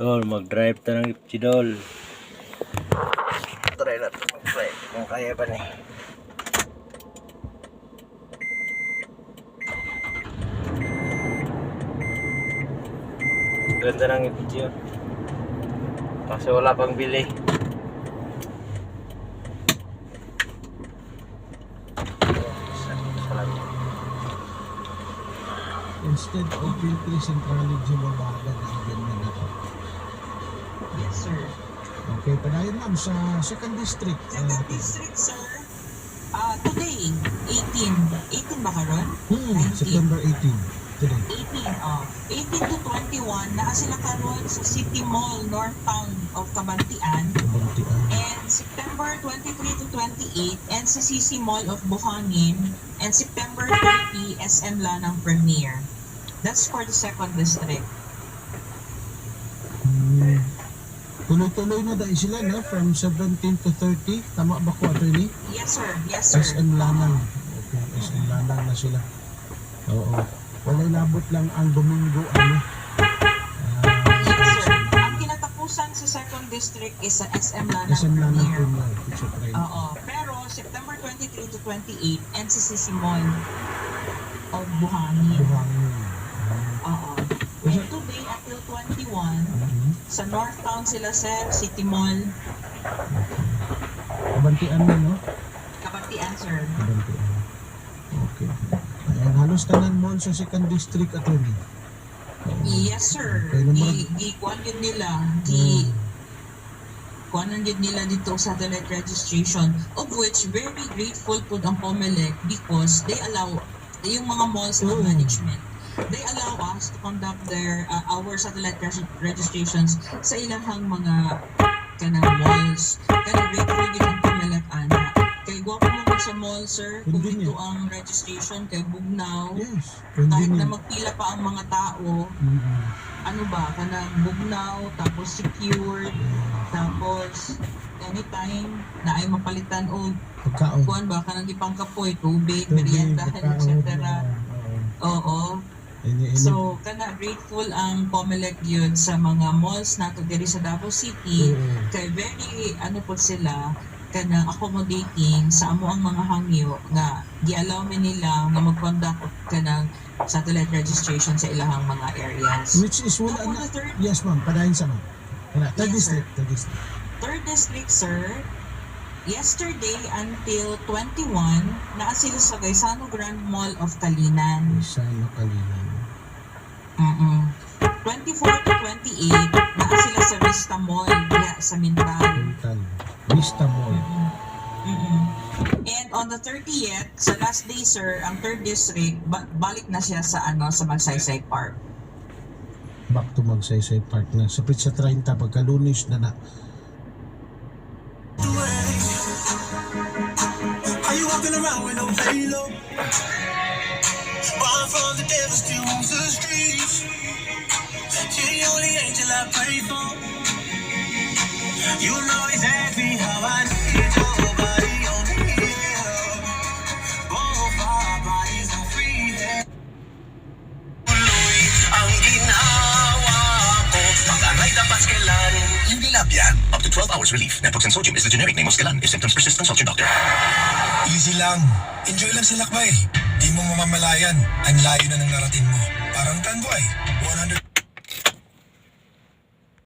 Dol, mag-drive ta ng Ipchidol. Try natin mag-drive kung kaya ba ni. Ganda ng Ipchidol. Kasi wala pang bili. Instead of filtering centrally Jimabaga na ganyan ako. Yes, sir. Okay, padayon ma'am sa second district. Second district, sir. Today, 18. 18 ba karon? 19. September 18. Today. 18 to 21, naa sila karon sa City Mall, North Town of Cabantian. Kabantian. And September 23 to 28, NCCC Mall of Buhangin. And September 30, SM Lanang Premier. That's for the second district. Tuloy-tuloy na dahil sila no? From 17 to 30. Tama ba ko, attorney? Yes, sir. Yes, sir. SM Lanang. Okay, SM Lanang na sila. Oo. Wala labot lang ang Domingo ano. Yes, sir. Ang kinatapusan sa second district is sa SM Lanang SM Lanang Premier. Premier. It's a prime. Oo. Pero September 23 to 28, NCCC Mall of Buhangin. Buhangin. Oo. And today until 21, sa North Town sila, sir, City Mall, Kabantian na no? Kabatian, sir. Kabantian. Okay. Ayan, halos tanan mall sa second district, attorney. Yes, sir. Okay, naman. Kuan yun nila. Kuanan yun nila dito sa satellite registration, of which very grateful po ang POMELEC because they allow yung mga malls ng management. They allow us to conduct our satellite registrations sa ilahang mga kanang malls. Kaya grateful yun ang POMELEC, ana. Kay gwapo mo ko sa mall, sir, kung Convenient. ito ang registration kay Bugnaw. Yes. Kahit na Convenient. magpila pa ang mga tao, ano ba, kanang Bugnaw, tapos secured, tapos anytime na ay mapalitan o Pagkaon. kuan ba, kanang ipangkapoy, tubig, Tubig, meriendahan, pagkaon, etc. Oo. Ini. So, kana grateful ang POMELEC yun sa mga malls nato diri sa Davao City. Kay very, ano po sila, kanang accommodating sa amo ang mga hangyo nga gi-allow mi nila nga mag-conduct kanang satellite registration sa ilahang mga areas. Which is wala Tapos na. the third Yes ma'am, padayon sa ma'am. Third Yes, sir. district. Third district. Third district, sir, yesterday until 21, naa sila sa Gaisano Grand Mall of Kalinan. Isa na Kalinan. 24 to 28, naa sila sa Vista Mall diya sa Mintal. Mental. Vista Mall. And on the 30th, sa last day, sir, ang third district, balik na siya sa sa Magsaysay Park. Back to Magsaysay Park na. Sa Pizza 30, pagka Lunes na na. Are you walking around with no halo? Run from the devil's to the streets. You're the only angel I pray for. You know exactly how I need your body on the hill. Both our bodies on free head. Tuloy ang ginawa ko. Pag-aray dapat kailangan. Unilabian. Up to 12 hours relief. Naproxen sodium is the generic name of Scalan. If symptoms persist, consult your doctor. Easy lang. Enjoy lang sa lakbay. Di mo mamamalayan. Ang layo na ng narating mo. Parang tanboy. 100